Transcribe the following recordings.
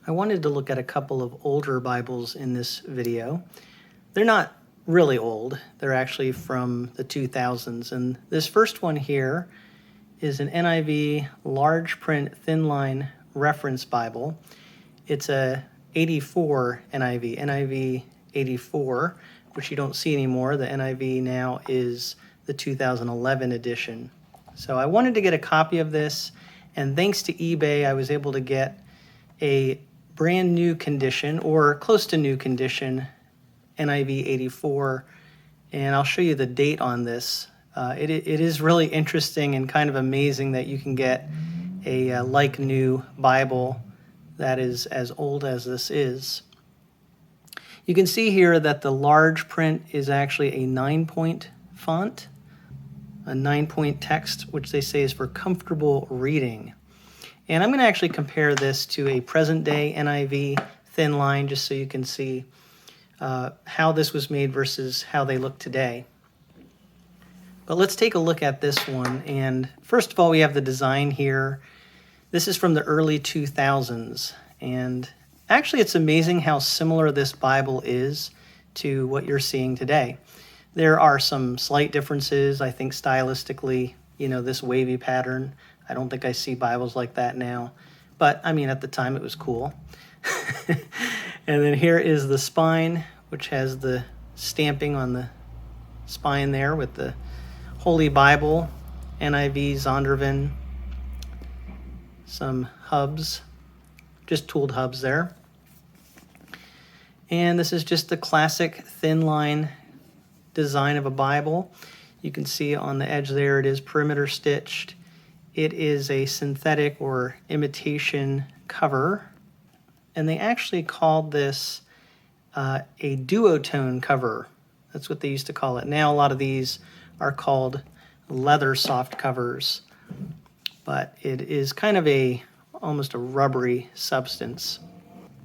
I wanted to look at a couple of older Bibles in this video. They're not really old. They're actually from the 2000s. And this first one here is an NIV large print Thinline Reference Bible. It's a 84 NIV, NIV 84, which you don't see anymore. The NIV now is the 2011 edition. So I wanted to get a copy of this, and thanks to eBay, I was able to get a brand new condition, or close to new condition, NIV 84, and I'll show you the date on this. It is really interesting and kind of amazing that you can get a like new Bible that is as old as this is. You can see here that the large print is actually a 9-point font, a 9-point text, which they say is for comfortable reading. And I'm going to actually compare this to a present-day NIV Thinline, just so you can see how this was made versus how they look today. But let's take a look at this one. And first of all, we have the design here. This is from the early 2000s. And actually, it's amazing how similar this Bible is to what you're seeing today. There are some slight differences, I think, stylistically. You know, this wavy pattern. I don't think I see Bibles like that now. But, I mean, at the time, it was cool. And then here is the spine, which has the stamping on the spine there with the Holy Bible, NIV, Zondervan, some hubs, just tooled hubs there. And this is just the classic thin line design of a Bible. You can see on the edge there it is perimeter stitched. It is a synthetic or imitation cover. And they actually called this a Duotone cover. That's what they used to call it. Now a lot of these are called leather soft covers. But it is kind of almost a rubbery substance.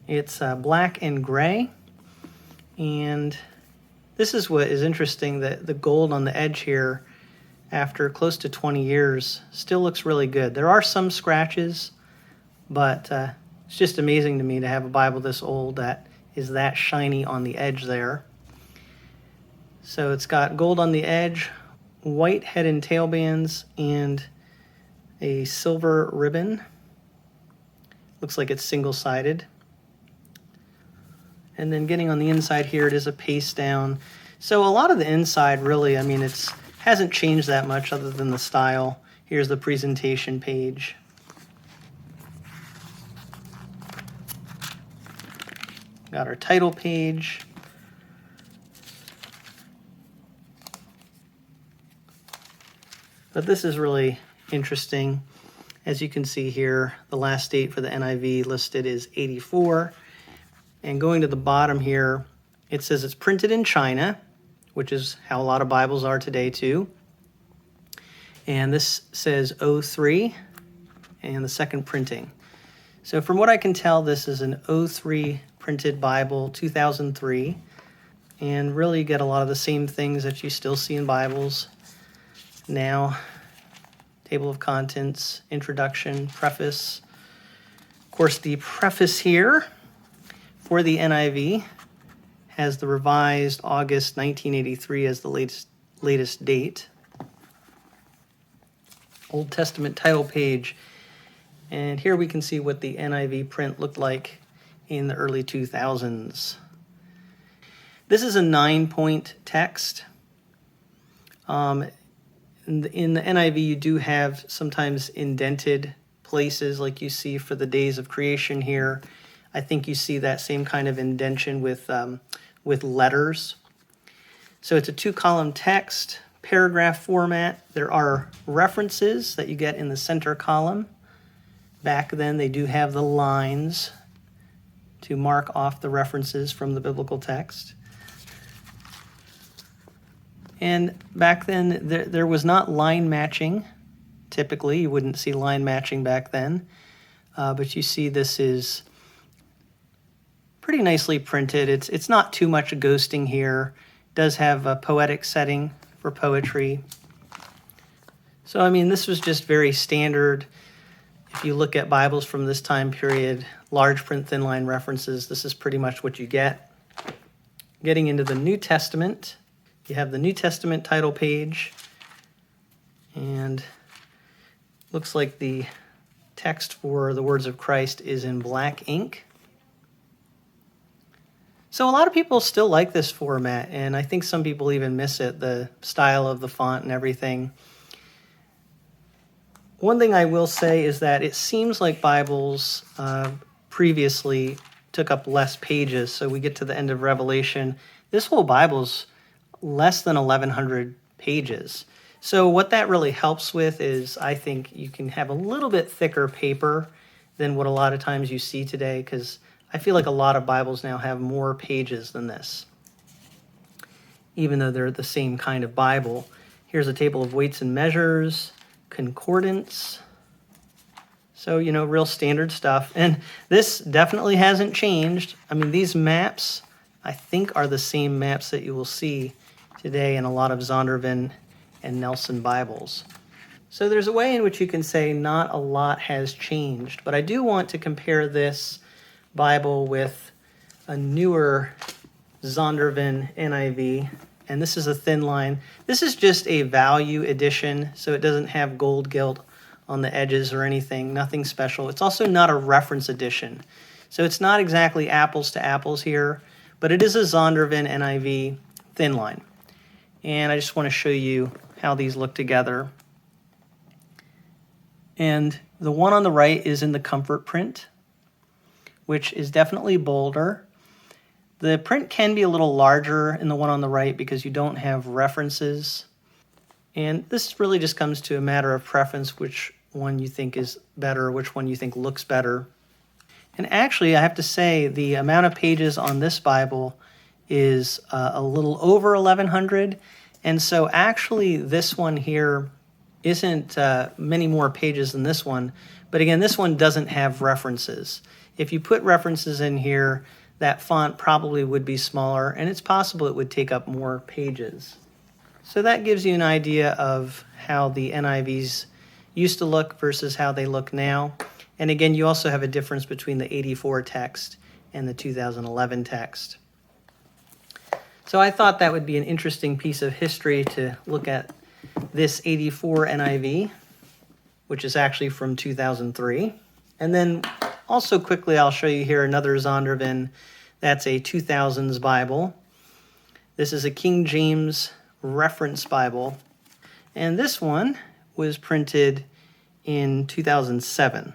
It's black and gray. And this is what is interesting, that the gold on the edge here, after close to 20 years, still looks really good. There are some scratches, but it's just amazing to me to have a Bible this old that is that shiny on the edge there. So it's got gold on the edge, white head and tail bands, and a silver ribbon. Looks like it's single-sided. And then getting on the inside here, it is a paste down. So a lot of the inside, really, I mean, it's hasn't changed that much other than the style. Here's the presentation page. Got our title page. But this is really interesting. As you can see here, the last date for the NIV listed is 84. And going to the bottom here, it says it's printed in China, which is how a lot of Bibles are today too. And this says 03 and the second printing. So from what I can tell, this is an 03 printed Bible, 2003, and really get a lot of the same things that you still see in Bibles now. Table of contents, introduction, preface. Of course, the preface here for the NIV has the revised August 1983 as the latest date. Old Testament title page. And here we can see what the NIV print looked like in the early 2000s. This is a 9-point text. In the NIV, you do have sometimes indented places like you see for the days of creation here. I think you see that same kind of indentation with letters. So it's a 2-column text, paragraph format. There are references that you get in the center column. Back then, they do have the lines to mark off the references from the biblical text. And back then, there was not line matching. Typically, you wouldn't see line matching back then. But you see this is pretty nicely printed. It's not too much ghosting here. It does have a poetic setting for poetry. So, I mean, this was just very standard. If you look at Bibles from this time period, large print Thinline references, this is pretty much what you get. Getting into the New Testament, you have the New Testament title page, and looks like the text for the words of Christ is in black ink. So a lot of people still like this format, and I think some people even miss it, the style of the font and everything. One thing I will say is that it seems like Bibles previously took up less pages. So we get to the end of Revelation. This whole Bible's less than 1,100 pages. So what that really helps with is I think you can have a little bit thicker paper than what a lot of times you see today, because I feel like a lot of Bibles now have more pages than this, even though they're the same kind of Bible. Here's a table of weights and measures, concordance. So, real standard stuff. And this definitely hasn't changed. I mean, these maps, I think, are the same maps that you will see today in a lot of Zondervan and Nelson Bibles. So there's a way in which you can say not a lot has changed, but I do want to compare this Bible with a newer Zondervan NIV, and this is a Thinline. This is just a value edition, so it doesn't have gold gilt on the edges or anything, nothing special. It's also not a reference edition, so it's not exactly apples to apples here, but it is a Zondervan NIV Thinline. And I just want to show you how these look together. And the one on the right is in the comfort print, which is definitely bolder. The print can be a little larger in the one on the right because you don't have references. And this really just comes to a matter of preference, which one you think is better, which one you think looks better. And actually, I have to say, the amount of pages on this Bible is a little over 1,100. And so actually, this one here isn't many more pages than this one. But again, this one doesn't have references. If you put references in here, that font probably would be smaller, and it's possible it would take up more pages. So that gives you an idea of how the NIVs used to look versus how they look now. And again, you also have a difference between the 84 text and the 2011 text. So I thought that would be an interesting piece of history to look at this 84 NIV, which is actually from 2003. And then also quickly, I'll show you here another Zondervan. That's a 2000s Bible. This is a King James Reference Bible. And this one was printed in 2007.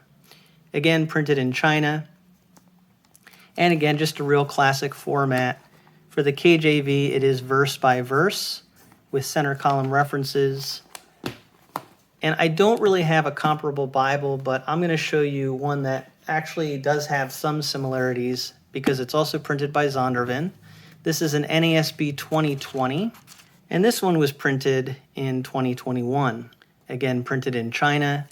Again, printed in China. And again, just a real classic format. For the KJV, it is verse by verse with center column references. And I don't really have a comparable Bible, but I'm going to show you one that actually does have some similarities because it's also printed by Zondervan. This is an NASB 2020, and this one was printed in 2021. Again, printed in China.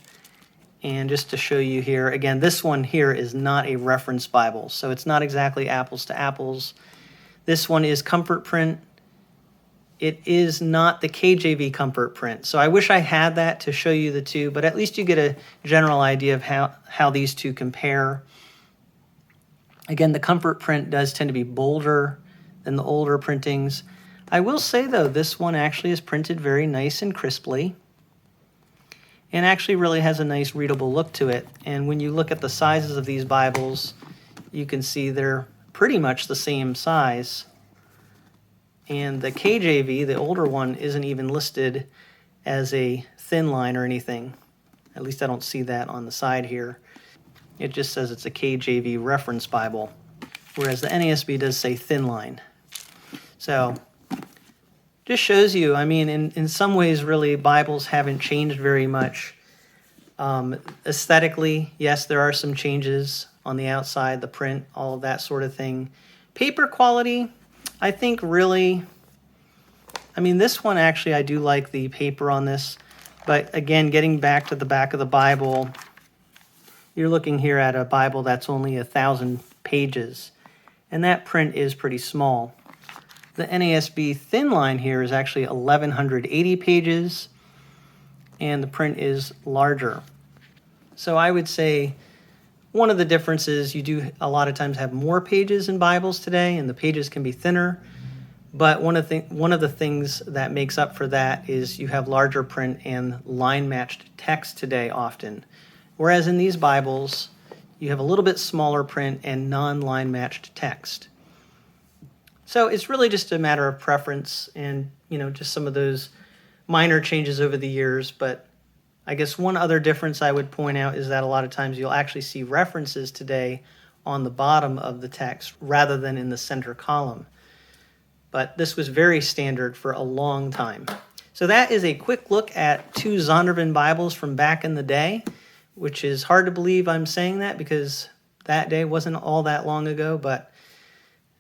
And just to show you here, again, this one here is not a reference Bible, so it's not exactly apples to apples. This one is comfort print. It is not the KJV comfort print. So I wish I had that to show you the two, but at least you get a general idea of how these two compare. Again, the comfort print does tend to be bolder than the older printings. I will say, though, this one actually is printed very nice and crisply and actually really has a nice readable look to it. And when you look at the sizes of these Bibles, you can see they're pretty much the same size. And the KJV, the older one, isn't even listed as a Thinline or anything. At least I don't see that on the side here. It just says it's a KJV Reference Bible, whereas the NASB does say Thinline. So just shows you, I mean, in some ways, really, Bibles haven't changed very much. Aesthetically, yes, there are some changes on the outside, the print, all of that sort of thing. Paper quality, I think really, I mean, this one actually, I do like the paper on this. But again, getting back to the back of the Bible, you're looking here at a Bible that's only 1,000 pages. And that print is pretty small. The NASB Thinline here is actually 1,180 pages, and the print is larger. So I would say one of the differences, you do a lot of times have more pages in Bibles today, and the pages can be thinner. But one of the things that makes up for that is you have larger print and line-matched text today often. Whereas in these Bibles, you have a little bit smaller print and non-line matched text. So it's really just a matter of preference and, just some of those minor changes over the years. But I guess one other difference I would point out is that a lot of times you'll actually see references today on the bottom of the text rather than in the center column. But this was very standard for a long time. So that is a quick look at 2 Zondervan Bibles from back in the day, which is hard to believe I'm saying that because that day wasn't all that long ago, but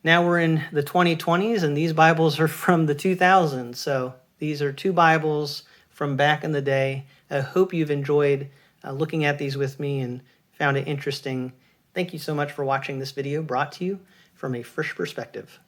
now we're in the 2020s and these Bibles are from the 2000s. So these are 2 Bibles from back in the day. I hope you've enjoyed looking at these with me and found it interesting. Thank you so much for watching this video brought to you from A Frisch Perspective.